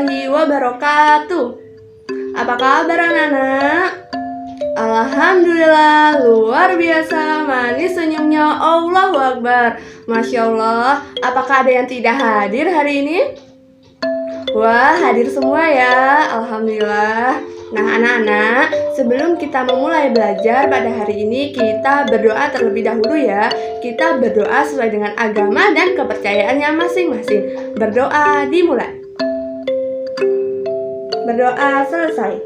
warahmatullahi wabarakatuh. Apa kabar anak-anak? Alhamdulillah, luar biasa manis senyumnya. Allahu Akbar. Masya Allah, apakah ada yang tidak hadir hari ini? Wah, hadir semua ya. Alhamdulillah. Nah anak-anak, sebelum kita memulai belajar pada hari ini, kita berdoa terlebih dahulu ya. Kita berdoa sesuai dengan agama dan kepercayaannya masing-masing. Berdoa dimulai. Berdoa selesai.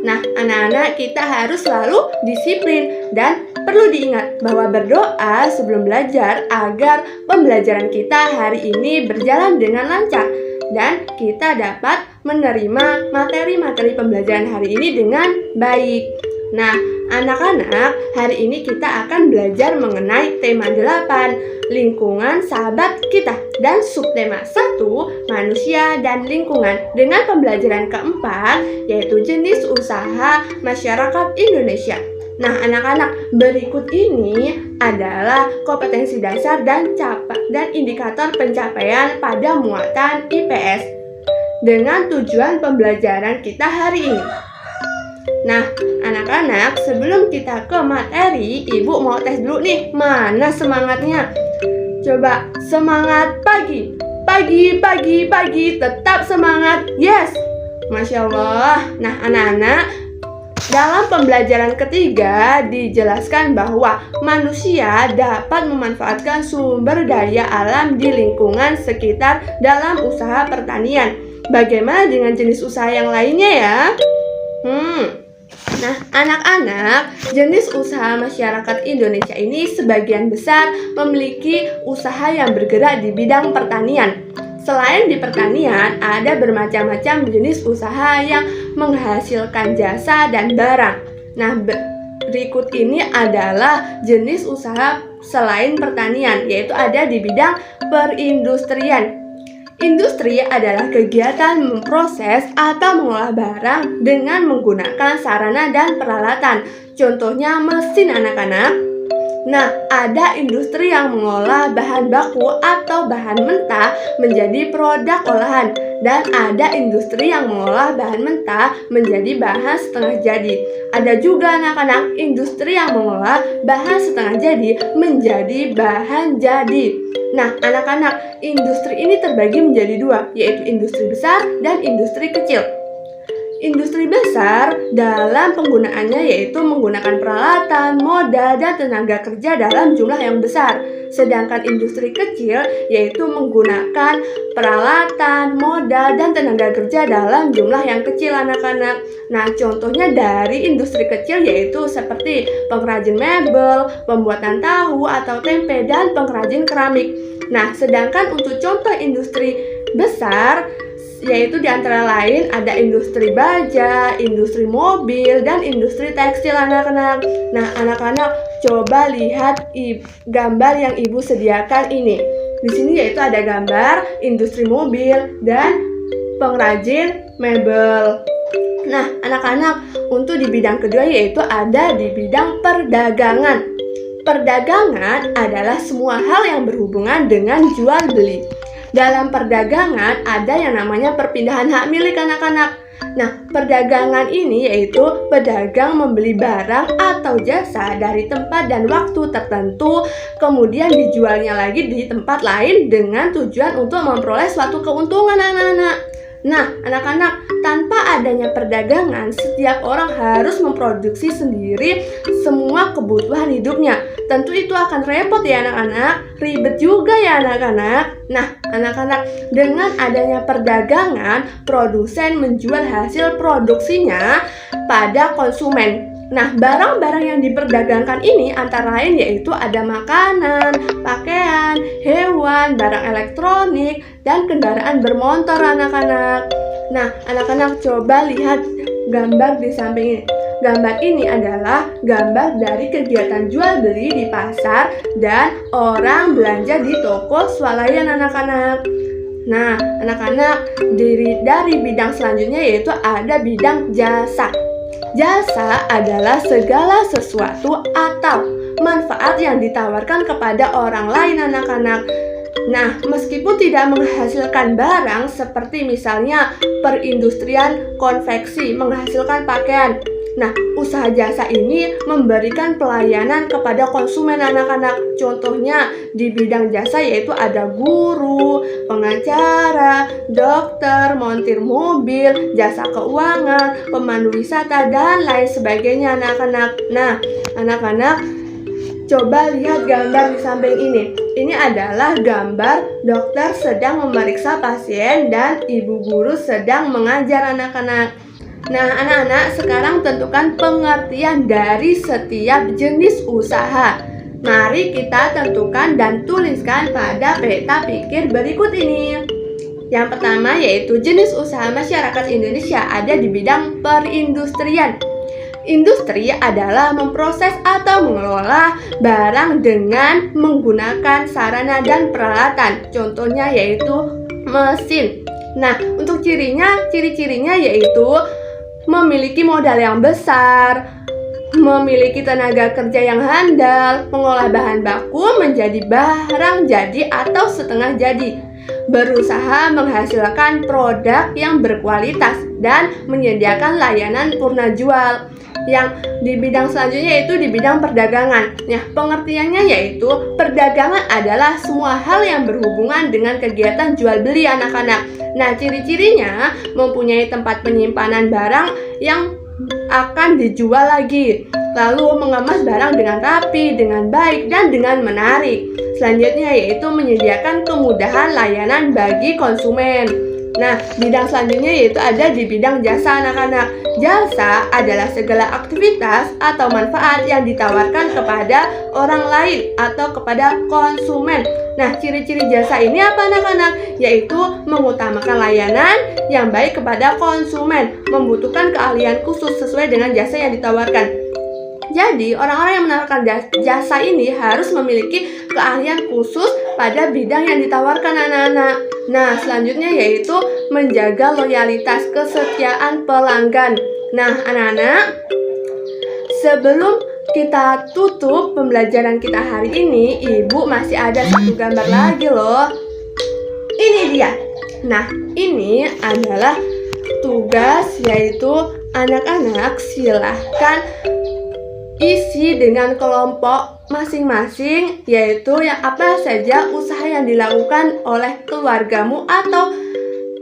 Nah anak-anak, kita harus selalu disiplin dan perlu diingat bahwa berdoa sebelum belajar agar pembelajaran kita hari ini berjalan dengan lancar dan kita dapat menerima materi-materi pembelajaran hari ini dengan baik. Nah, anak-anak, hari ini kita akan belajar mengenai tema 8, lingkungan sahabat kita, dan subtema 1, manusia dan lingkungan, dengan pembelajaran keempat, yaitu jenis usaha masyarakat Indonesia. Nah, anak-anak, berikut ini adalah kompetensi dasar dan indikator pencapaian pada muatan IPS dengan tujuan pembelajaran kita hari ini. Nah, anak-anak, sebelum kita ke materi, Ibu mau tes dulu nih, mana semangatnya? Coba semangat pagi, pagi, tetap semangat, yes! Masya Allah. Nah, anak-anak, dalam pembelajaran ketiga dijelaskan bahwa manusia dapat memanfaatkan sumber daya alam di lingkungan sekitar dalam usaha pertanian. Bagaimana dengan jenis usaha yang lainnya ya? Nah, anak-anak, jenis usaha masyarakat Indonesia ini sebagian besar memiliki usaha yang bergerak di bidang pertanian. Selain di pertanian, ada bermacam-macam jenis usaha yang menghasilkan jasa dan barang. Nah, berikut ini adalah jenis usaha selain pertanian, yaitu ada di bidang perindustrian. Industri adalah kegiatan memproses atau mengolah barang dengan menggunakan sarana dan peralatan. Contohnya mesin anak-anak. Nah, ada industri yang mengolah bahan baku atau bahan mentah menjadi produk olahan. Dan ada industri yang mengolah bahan mentah menjadi bahan setengah jadi. Ada juga anak-anak industri yang mengolah bahan setengah jadi menjadi bahan jadi. Nah, anak-anak, industri ini terbagi menjadi dua, yaitu industri besar dan industri kecil. Industri besar dalam penggunaannya yaitu menggunakan peralatan, modal, dan tenaga kerja dalam jumlah yang besar. Sedangkan industri kecil yaitu menggunakan peralatan, modal, dan tenaga kerja dalam jumlah yang kecil anak-anak. Nah, contohnya dari industri kecil yaitu seperti pengrajin mebel, pembuatan tahu atau tempe, dan pengrajin keramik. Nah, sedangkan untuk contoh industri besar yaitu diantara lain ada industri baja, industri mobil, dan industri tekstil anak-anak. Nah, anak-anak coba lihat gambar yang Ibu sediakan ini. Di sini yaitu ada gambar industri mobil dan pengrajin mebel. Nah, anak-anak, untuk di bidang kedua yaitu ada di bidang perdagangan. Perdagangan adalah semua hal yang berhubungan dengan jual beli. Dalam perdagangan ada yang namanya perpindahan hak milik anak-anak. Nah, perdagangan ini yaitu pedagang membeli barang atau jasa dari tempat dan waktu tertentu, kemudian dijualnya lagi di tempat lain dengan tujuan untuk memperoleh suatu keuntungan anak-anak. Nah, anak-anak, tanpa adanya perdagangan, setiap orang harus memproduksi sendiri semua kebutuhan hidupnya. Tentu itu akan repot ya anak-anak, ribet juga ya anak-anak. Nah, anak-anak, dengan adanya perdagangan, produsen menjual hasil produksinya pada konsumen. Nah, barang-barang yang diperdagangkan ini antara lain yaitu ada makanan, pakaian, hewan, barang elektronik, dan kendaraan bermotor anak-anak. Nah, anak-anak coba lihat gambar di samping ini. Gambar ini adalah gambar dari kegiatan jual beli di pasar dan orang belanja di toko swalayan anak-anak. Nah, anak-anak, dari bidang selanjutnya yaitu ada bidang jasa. Jasa adalah segala sesuatu atau manfaat yang ditawarkan kepada orang lain anak-anak. Nah, meskipun tidak menghasilkan barang seperti misalnya perindustrian konveksi menghasilkan pakaian. Nah, usaha jasa ini memberikan pelayanan kepada konsumen anak-anak. Contohnya di bidang jasa yaitu ada guru, pengacara, dokter, montir mobil, jasa keuangan, pemandu wisata, dan lain sebagainya anak-anak. Nah, anak-anak coba lihat gambar di samping ini. Ini adalah gambar dokter sedang memeriksa pasien dan ibu guru sedang mengajar anak-anak. Nah, anak-anak sekarang tentukan pengertian dari setiap jenis usaha. Mari kita tentukan dan tuliskan pada peta pikir berikut ini. Yang pertama yaitu jenis usaha masyarakat Indonesia ada di bidang perindustrian. Industri adalah memproses atau mengelola barang dengan menggunakan sarana dan peralatan. Contohnya yaitu mesin. Nah, untuk ciri-cirinya yaitu memiliki modal yang besar, memiliki tenaga kerja yang handal, mengolah bahan baku menjadi barang jadi atau setengah jadi, berusaha menghasilkan produk yang berkualitas, dan menyediakan layanan purna jual. Yang di bidang selanjutnya yaitu di bidang perdagangan. Nah, pengertiannya yaitu perdagangan adalah semua hal yang berhubungan dengan kegiatan jual beli anak-anak. Nah, ciri-cirinya mempunyai tempat penyimpanan barang yang akan dijual lagi, lalu mengemas barang dengan rapi, dengan baik, dan dengan menarik. Selanjutnya yaitu menyediakan kemudahan layanan bagi konsumen. Nah, bidang selanjutnya yaitu ada di bidang jasa anak-anak. Jasa adalah segala aktivitas atau manfaat yang ditawarkan kepada orang lain atau kepada konsumen. Nah, ciri-ciri jasa ini apa anak-anak? Yaitu mengutamakan layanan yang baik kepada konsumen, membutuhkan keahlian khusus sesuai dengan jasa yang ditawarkan. Jadi, orang-orang yang menawarkan jasa ini harus memiliki keahlian khusus pada bidang yang ditawarkan anak-anak. Nah, selanjutnya yaitu menjaga loyalitas kesetiaan pelanggan. Nah, anak-anak, sebelum kita tutup pembelajaran kita hari ini, Ibu masih ada satu gambar lagi loh. Ini dia. Nah, ini adalah tugas yaitu anak-anak silahkan isi dengan kelompok masing-masing, yaitu yang apa saja usaha yang dilakukan oleh keluargamu atau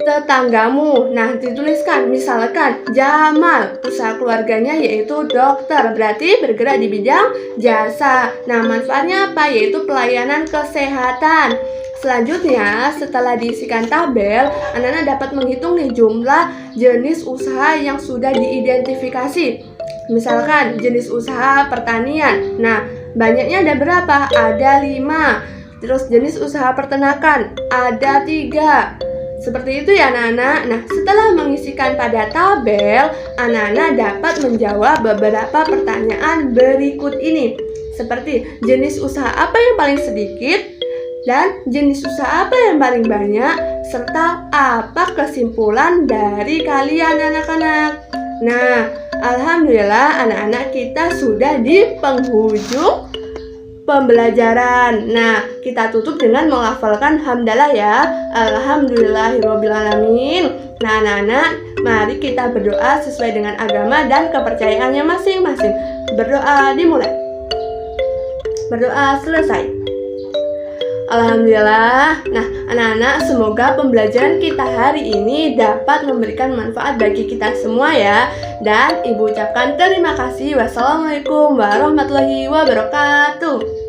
tetanggamu. Nah, dituliskan misalkan Jamal, usaha keluarganya yaitu dokter, berarti bergerak di bidang jasa. Nah, manfaatnya apa? Yaitu pelayanan kesehatan. Selanjutnya, setelah diisikan tabel, anak-anak dapat menghitung nih jumlah jenis usaha yang sudah diidentifikasi. Misalkan jenis usaha pertanian. Nah, banyaknya ada berapa? Ada 5. Terus jenis usaha peternakan ada 3. Seperti itu ya anak-anak. Nah, setelah mengisikan pada tabel, anak-anak dapat menjawab beberapa pertanyaan berikut ini. Seperti jenis usaha apa yang paling sedikit, dan jenis usaha apa yang paling banyak, serta apa kesimpulan dari kalian anak-anak. Nah, alhamdulillah anak-anak kita sudah di penghujung pembelajaran. Nah, kita tutup dengan menghafalkan hamdalah ya. Alhamdulillahirobbilalamin. Nah, anak-anak, mari kita berdoa sesuai dengan agama dan kepercayaannya masing-masing. Berdoa dimulai. Berdoa selesai. Alhamdulillah. Nah, anak-anak, semoga pembelajaran kita hari ini dapat memberikan manfaat bagi kita semua ya. Dan Ibu ucapkan terima kasih. Wassalamualaikum warahmatullahi wabarakatuh.